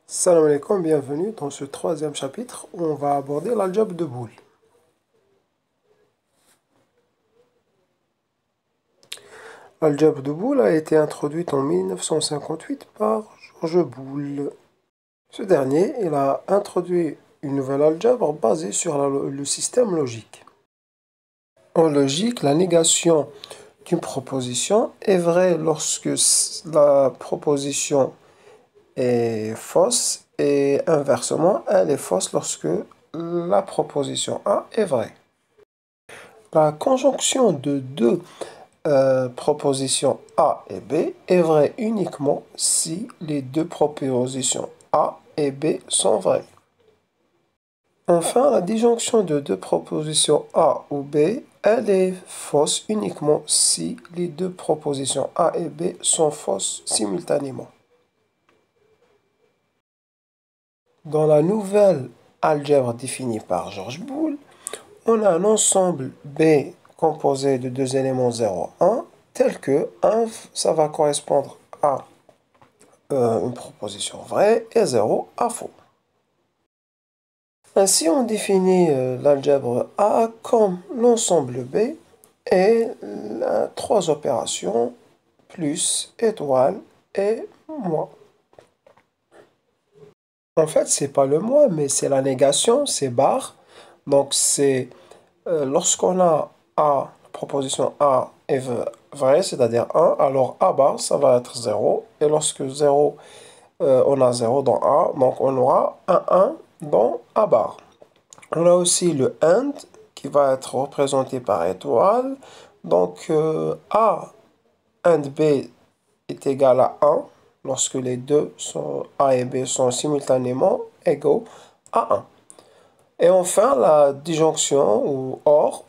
Salam alaikum, bienvenue dans ce troisième chapitre où on va aborder l'algèbre de Boole. L'algèbre de Boole a été introduite en 1958 par George Boole. Ce dernier, il a introduit une nouvelle algèbre basée sur le système logique. En logique, la négation d'une proposition est vraie lorsque la proposition est fausse et inversement, elle est fausse lorsque la proposition A est vraie. La conjonction de deux propositions A et B est vraie uniquement si les deux propositions A et B sont vraies. Enfin, la disjonction de deux propositions A ou B, elle est fausse uniquement si les deux propositions A et B sont fausses simultanément. Dans la nouvelle algèbre définie par George Boole, on a un ensemble B composé de deux éléments 0, 1, tel que 1, ça va correspondre à une proposition vraie et 0 à faux. Ainsi, on définit l'algèbre A comme l'ensemble B et trois opérations, plus, étoile et moins. En fait, c'est pas le moins, mais c'est la négation, c'est barre. Donc, c'est lorsqu'on a A, la proposition A est vraie, c'est-à-dire 1, alors A bar, ça va être 0. Et lorsque 0, on a 0 dans A, donc on aura un 1 dans A bar. On a aussi le AND qui va être représenté par étoile. Donc, A AND B est égal à 1 lorsque les deux A et B sont simultanément égaux à 1. Et enfin, la disjonction ou OR,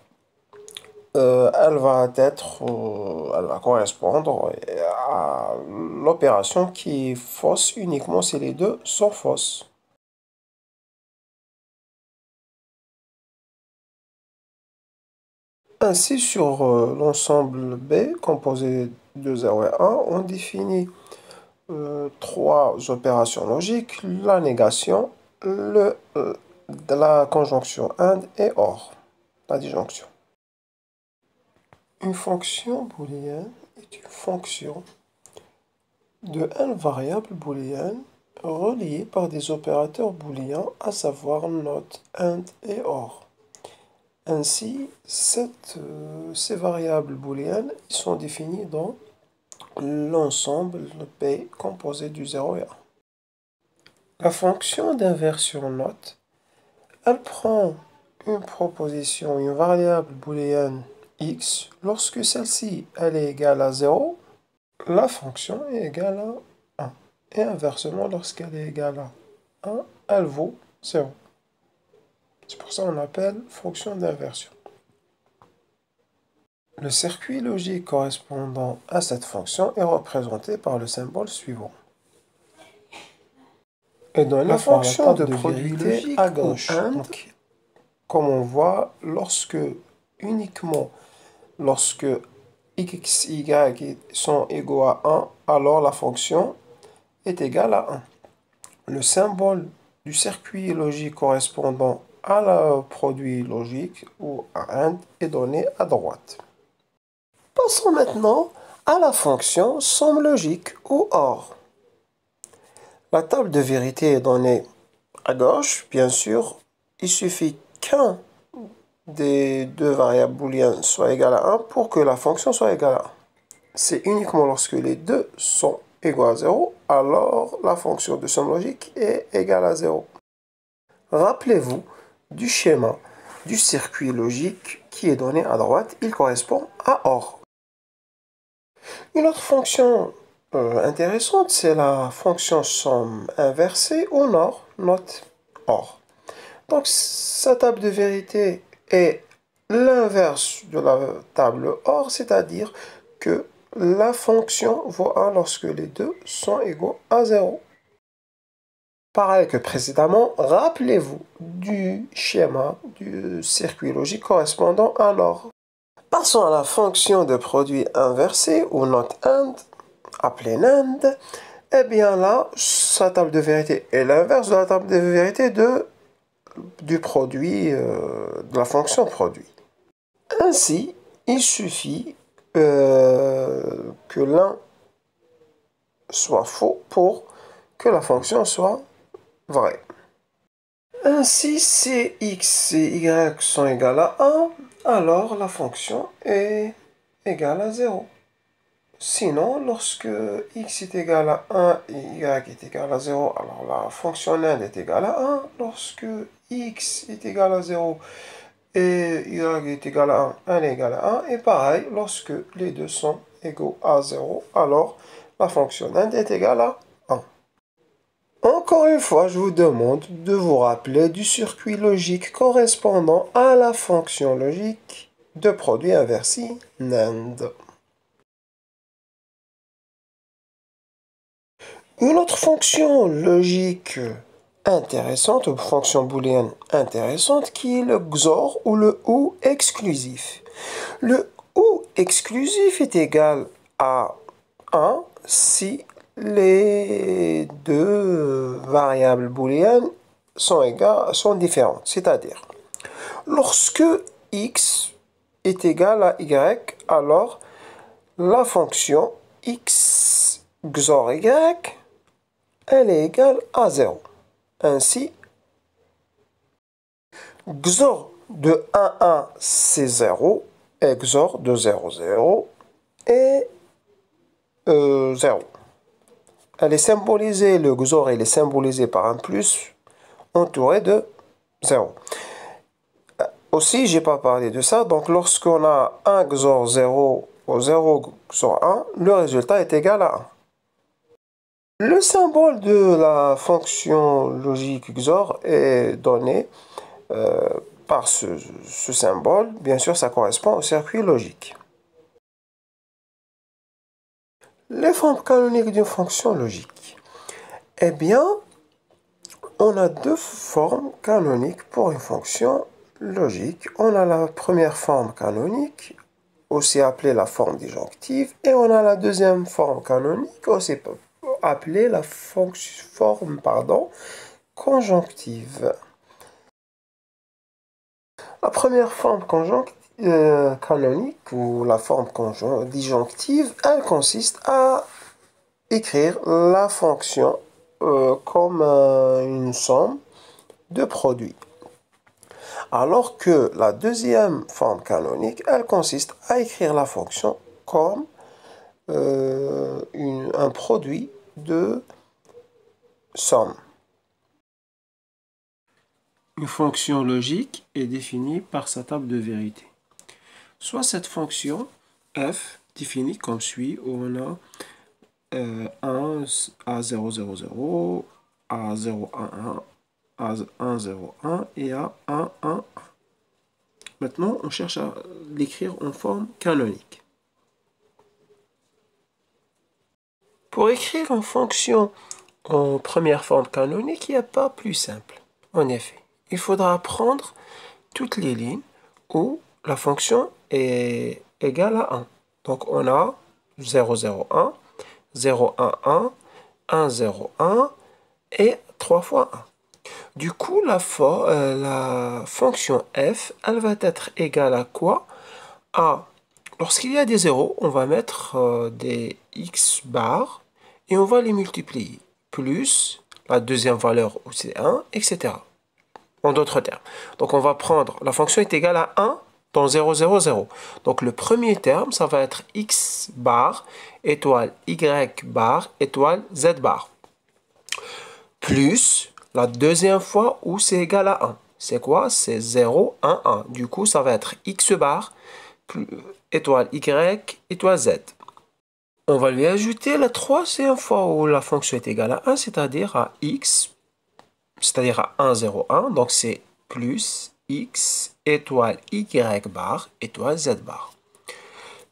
elle va correspondre à l'opération qui est fausse uniquement si les deux sont fausses. Ainsi, sur l'ensemble B, composé de 0 et 1, on définit trois opérations logiques, la négation, la conjonction AND et OR, la disjonction. Une fonction booléenne est une fonction de n variables booléennes reliées par des opérateurs booléens, à savoir not, AND et OR. Ainsi, ces variables booléennes sont définies dans l'ensemble B composé du 0 et 1. La fonction d'inversion not, elle prend une proposition, une variable booléenne x, lorsque celle-ci elle est égale à 0, la fonction est égale à 1. Et inversement, lorsqu'elle est égale à 1, elle vaut 0. C'est pour ça qu'on appelle fonction d'inversion. Le circuit logique correspondant à cette fonction est représenté par le symbole suivant. Et dans la fonction de produit logique à gauche, donc, comme on voit, uniquement lorsque x, y sont égaux à 1, alors la fonction est égale à 1. Le symbole du circuit logique correspondant à la produit logique ou à AND est donné à droite. Passons maintenant à la fonction somme logique ou OR. La table de vérité est donnée à gauche, bien sûr. Il suffit qu'un des deux variables booléennes soit égal à 1 pour que la fonction soit égale à 1. C'est uniquement lorsque les deux sont égaux à 0, alors la fonction de somme logique est égale à 0. Rappelez-vous du schéma du circuit logique qui est donné à droite, il correspond à OR. Une autre fonction intéressante, c'est la fonction somme inversée ou NOR, not OR. Donc, sa table de vérité est l'inverse de la table OR, c'est-à-dire que la fonction vaut 1 lorsque les deux sont égaux à 0. Pareil que précédemment, rappelez-vous du schéma du circuit logique correspondant à l'OR. Passons à la fonction de produit inversé ou not AND, appelée NAND. eh bien là, sa table de vérité est l'inverse de la table de vérité du produit, de la fonction produit. Ainsi, il suffit que l'un soit faux pour que la fonction soit vraie. Ainsi, si x et y sont égales à 1, alors la fonction est égale à 0. Sinon, lorsque x est égal à 1 et y est égal à 0, alors la fonction NAND est égale à 1. Lorsque x est égal à 0 et y est égal à 1, elle est égale à 1. Et pareil, lorsque les deux sont égaux à 0, alors la fonction NAND est égale à 1. Encore une fois, je vous demande de vous rappeler du circuit logique correspondant à la fonction logique de produit inversé NAND. Une autre fonction logique intéressante, ou fonction booléenne intéressante, qui est le XOR ou le OU exclusif. Le OU exclusif est égal à 1 si les deux variables booléennes sont différentes. C'est-à-dire, lorsque x est égal à y, alors la fonction x XOR y, elle est égale à 0. Ainsi, XOR de 1, 1, c'est 0, et XOR de 0, 0 est 0. Elle est symbolisée, le XOR il est symbolisé par un plus entouré de 0. Aussi, je n'ai pas parlé de ça, donc lorsqu'on a 1 XOR 0 ou 0 XOR 1, le résultat est égal à 1. Le symbole de la fonction logique XOR est donné par ce symbole. Bien sûr, ça correspond au circuit logique. Les formes canoniques d'une fonction logique. Eh bien, on a deux formes canoniques pour une fonction logique. On a la première forme canonique, aussi appelée la forme disjonctive, et on a la deuxième forme canonique, aussi appelée la forme conjonctive. La première forme canonique, ou la forme disjonctive, elle consiste à écrire la fonction comme une somme de produits. Alors que la deuxième forme canonique, elle consiste à écrire la fonction comme un produit de somme. Une fonction logique est définie par sa table de vérité. Soit cette fonction f définie comme suit, où on a 1 à 0, 0, 0, à 0, 1, 1, à 1, 0, 1 et à 1, 1, 1. Maintenant, on cherche à l'écrire en forme canonique. Pour écrire une fonction en première forme canonique, il n'y a pas plus simple. En effet, il faudra prendre toutes les lignes où la fonction est égale à 1. Donc, on a 0, 0, 1, 0, 1, 1, 1, 0, 1 et 3 fois 1. Du coup, la fonction f, elle va être égale à quoi? Lorsqu'il y a des zéros, on va mettre des x bar et on va les multiplier. Plus la deuxième valeur où c'est 1, etc. En d'autres termes. Donc, on va prendre, la fonction est égale à 1 dans 0, 0, 0. Donc, le premier terme, ça va être x bar étoile y bar étoile z bar. Plus la deuxième fois où c'est égal à 1. C'est quoi? C'est 0, 1, 1. Du coup, ça va être x bar plus étoile y étoile z. On va lui ajouter la troisième fois où la fonction est égale à 1, c'est-à-dire à x, c'est-à-dire à 1, 0, 1. Donc, c'est plus x étoile y bar étoile z bar.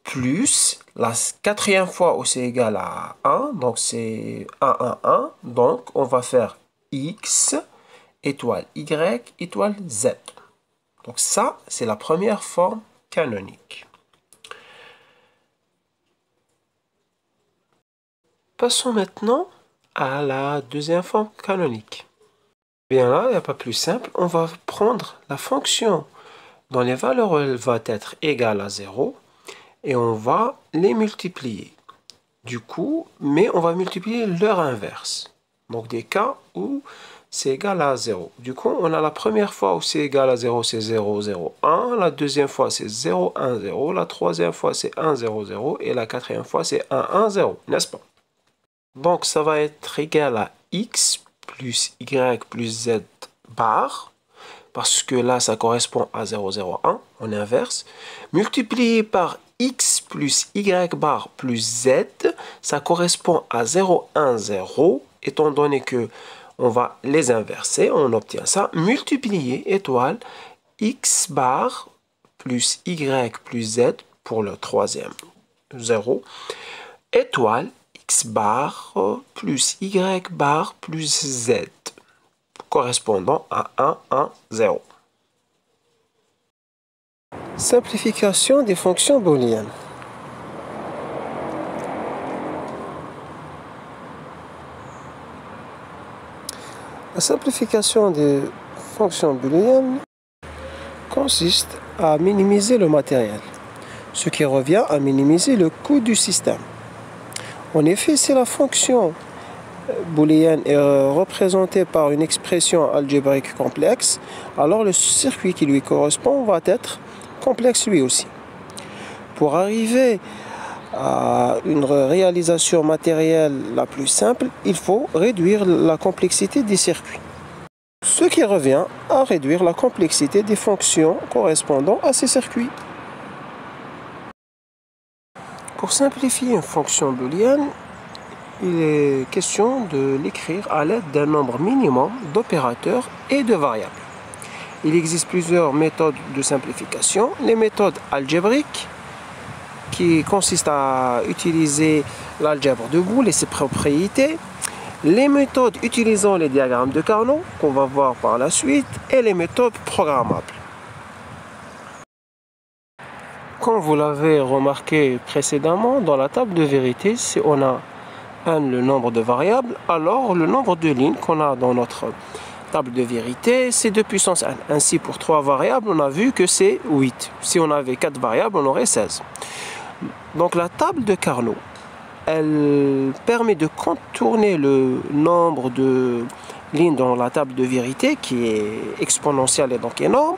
Plus la quatrième fois où c'est égal à 1, donc c'est 1, 1, 1. Donc, on va faire x étoile y étoile z. Donc, ça, c'est la première forme canonique. Passons maintenant à la deuxième forme canonique. Bien là, il n'y a pas plus simple. On va prendre la fonction dont les valeurs vont être égales à 0 et on va les multiplier. Du coup, mais on va multiplier leur inverse. Donc des cas où c'est égal à 0. Du coup, on a la première fois où c'est égal à 0, c'est 0, 0, 1. La deuxième fois, c'est 0, 1, 0. La troisième fois, c'est 1, 0, 0. Et la quatrième fois, c'est 1, 1, 0. N'est-ce pas? Donc, ça va être égal à x plus y plus z bar. Parce que là, ça correspond à 0, 0, 1. On inverse. Multiplié par x plus y bar plus z, ça correspond à 0, 1, 0. Étant donné que on va les inverser, on obtient ça. Multiplier étoile x bar plus y plus z pour le troisième 0. Étoile x bar plus y bar plus z correspondant à 1, 1, 0. Simplification des fonctions booléennes. La simplification des fonctions booléennes consiste à minimiser le matériel, ce qui revient à minimiser le coût du système. En effet, si la fonction booléenne est représentée par une expression algébrique complexe, alors le circuit qui lui correspond va être complexe lui aussi. Pour arriver à une réalisation matérielle la plus simple, il faut réduire la complexité des circuits. Ce qui revient à réduire la complexité des fonctions correspondant à ces circuits. Pour simplifier une fonction booléenne, il est question de l'écrire à l'aide d'un nombre minimum d'opérateurs et de variables. Il existe plusieurs méthodes de simplification. Les méthodes algébriques, qui consistent à utiliser l'algèbre de Boole et ses propriétés. Les méthodes utilisant les diagrammes de Carnot, qu'on va voir par la suite, et les méthodes programmables. Comme vous l'avez remarqué précédemment, dans la table de vérité, si on a le nombre de variables, alors le nombre de lignes qu'on a dans notre table de vérité, c'est 2 puissance n. Ainsi, pour 3 variables, on a vu que c'est 8. Si on avait 4 variables, on aurait 16. Donc la table de Carnot, elle permet de contourner le nombre de lignes dans la table de vérité, qui est exponentielle et donc énorme,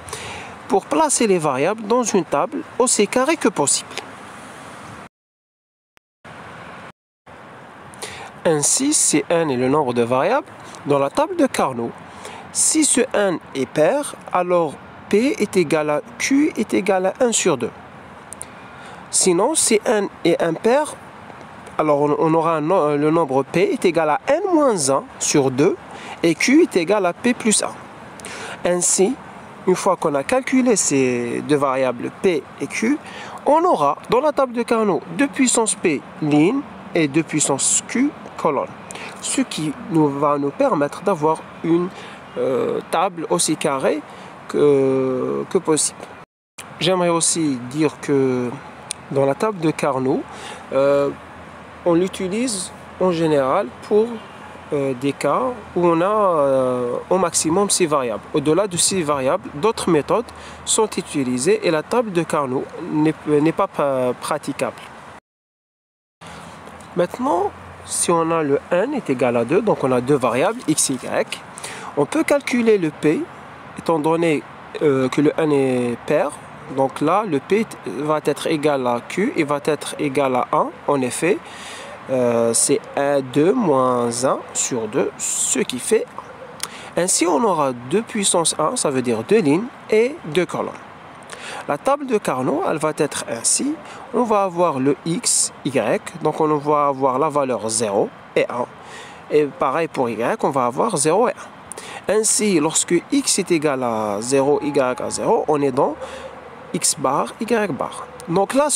pour placer les variables dans une table aussi carrée que possible. Ainsi, si n est le nombre de variables, dans la table de Carnot, si ce n est pair, alors P est égal à Q est égal à 1 sur 2. Sinon, si n est impair, alors on aura le nombre P est égal à n moins 1 sur 2 et Q est égal à P plus 1. Ainsi, une fois qu'on a calculé ces deux variables P et Q, on aura dans la table de Carnot 2 puissance P ligne et 2 puissance Q colonne. Ce qui va nous permettre d'avoir une table aussi carrée que possible. J'aimerais aussi dire que dans la table de Carnot, on l'utilise en général pour des cas où on a au maximum 6 variables. Au-delà de 6 variables, d'autres méthodes sont utilisées et la table de Carnot n'est pas praticable. Maintenant, si on a le n est égal à 2, donc on a deux variables x, y, on peut calculer le p, étant donné que le n est pair. Donc là, le P va être égal à Q et va être égal à 1. En effet, c'est 2 moins 1 sur 2, ce qui fait 1. Ainsi, on aura 2 puissance 1, ça veut dire 2 lignes et 2 colonnes. La table de Carnot, elle va être ainsi. On va avoir le x, y, donc on va avoir la valeur 0 et 1. Et pareil pour y, on va avoir 0 et 1. Ainsi, lorsque x est égal à 0, y à 0, on est dans x bar, y bar. Donc là,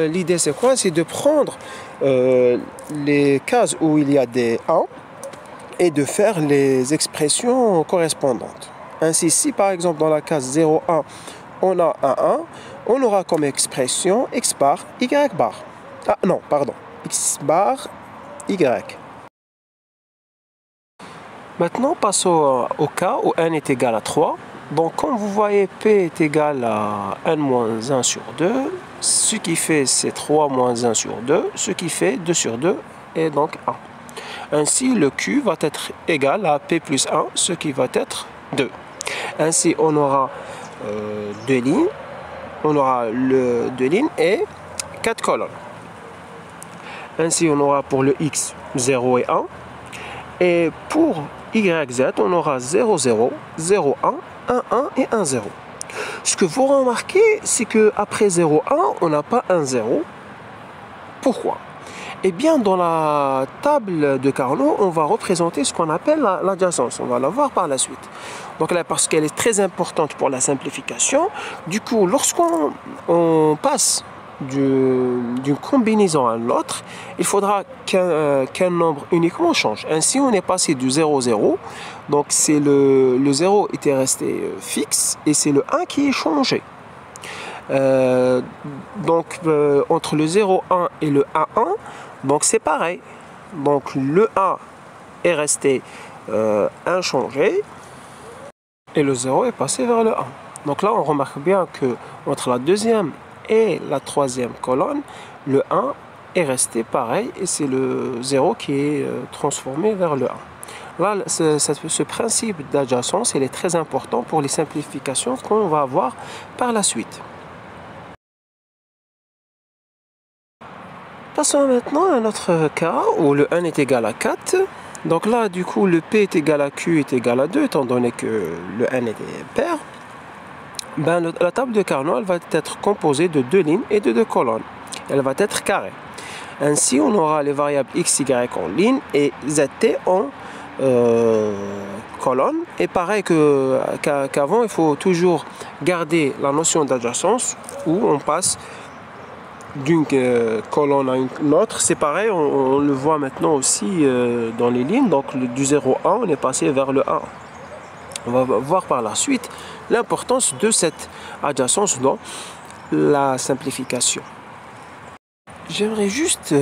l'idée c'est quoi? C'est de prendre les cases où il y a des 1 et de faire les expressions correspondantes. Ainsi, si par exemple dans la case 0, 1, on a un 1, on aura comme expression x bar, y bar. Ah non, pardon, x bar, y. Maintenant, passons au cas où n est égal à 3. Donc, comme vous voyez, p est égal à n moins 1 sur 2. Ce qui fait, c'est 3 moins 1 sur 2. Ce qui fait 2 sur 2 et donc 1. Ainsi, le q va être égal à p plus 1, ce qui va être 2. Ainsi, on aura deux lignes. On aura deux lignes et 4 colonnes. Ainsi, on aura pour le x 0 et 1. Et pour YZ, on aura 0, 0, 0, 1, 1, 1 et 1, 0. Ce que vous remarquez, c'est qu'après 0, 1, on n'a pas 1, 0. Pourquoi? Eh bien, dans la table de Carnot, on va représenter ce qu'on appelle l'adjacence. On va la voir par la suite. Donc là, parce qu'elle est très importante pour la simplification, du coup, lorsqu'on passe d'une combinaison à l'autre, il faudra qu'un nombre uniquement change. Ainsi, on est passé du 0, 0. Donc, c'est le 0 était resté fixe et c'est le 1 qui est changé. Entre le 0, 1 et le 1, 1, donc c'est pareil. Donc, le 1 est resté inchangé et le 0 est passé vers le 1. Donc là, on remarque bien que entre la deuxième et la troisième colonne, le 1 est resté pareil et c'est le 0 qui est transformé vers le 1. Là, ce principe d'adjacence, il est très important pour les simplifications qu'on va avoir par la suite. Passons maintenant à notre cas où le 1 est égal à 4. Donc là, du coup, le P est égal à Q est égal à 2, étant donné que le N est pair. Ben, la table de Carnot elle va être composée de deux lignes et de deux colonnes. Elle va être carrée. Ainsi, on aura les variables x, y en ligne et zt en colonne. Et pareil qu'avant, il faut toujours garder la notion d'adjacence où on passe d'une colonne à une autre. C'est pareil, on le voit maintenant aussi dans les lignes. Donc du 0, 1, on est passé vers le 1. On va voir par la suite l'importance de cette adjacence dans la simplification. J'aimerais juste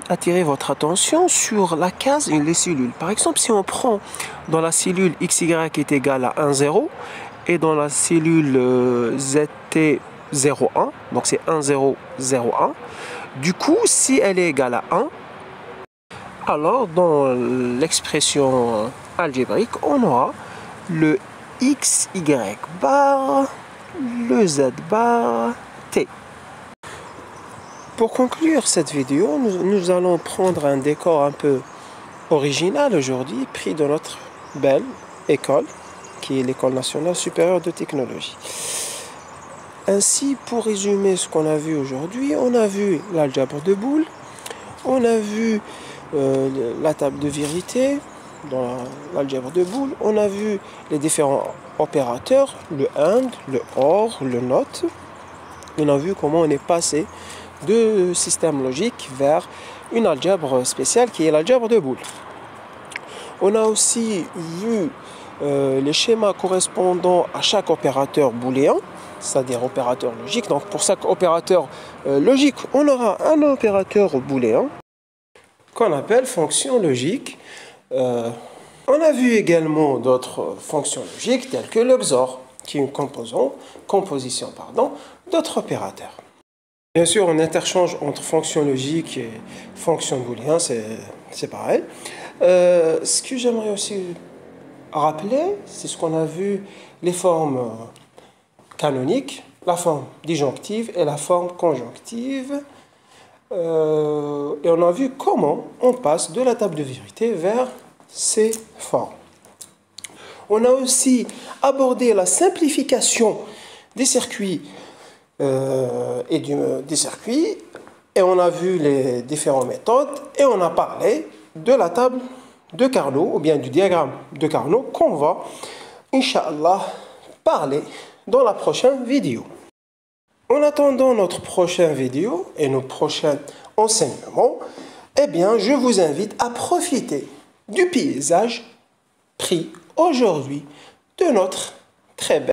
attirer votre attention sur la case et les cellules. Par exemple, si on prend dans la cellule XY est égale à 1, 0 et dans la cellule ZT 0, 1, donc c'est 1, 0, 0, 1. Du coup, si elle est égale à 1, alors dans l'expression algébrique, on aura le XY bar, le Z bar, T. Pour conclure cette vidéo, nous allons prendre un décor un peu original aujourd'hui, pris de notre belle école, qui est l'École nationale supérieure de technologie. Ainsi, pour résumer ce qu'on a vu aujourd'hui, on a vu l'algèbre de Boole, on a vu la table de vérité dans l'algèbre de Boole, on a vu les différents opérateurs, le AND, le OR, le NOT. On a vu comment on est passé de système logique vers une algèbre spéciale qui est l'algèbre de Boole. On a aussi vu les schémas correspondant à chaque opérateur booléen, c'est-à-dire opérateur logique. Donc pour chaque opérateur logique, on aura un opérateur booléen qu'on appelle fonction logique. On a vu également d'autres fonctions logiques telles que le XOR, qui est une composition d'autres opérateurs. Bien sûr, on interchange entre fonction logique et fonction booléen, c'est pareil. Ce que j'aimerais aussi rappeler, c'est ce qu'on a vu, les formes canoniques, la forme disjonctive et la forme conjonctive. Et on a vu comment on passe de la table de vérité vers ces formes. On a aussi abordé la simplification des circuits des circuits, et on a vu les différentes méthodes, et on a parlé de la table de Carnot, ou bien du diagramme de Carnot, qu'on va, Inch'Allah, parler dans la prochaine vidéo. En attendant notre prochaine vidéo et nos prochains enseignements, eh bien, je vous invite à profiter du paysage pris aujourd'hui de notre très belle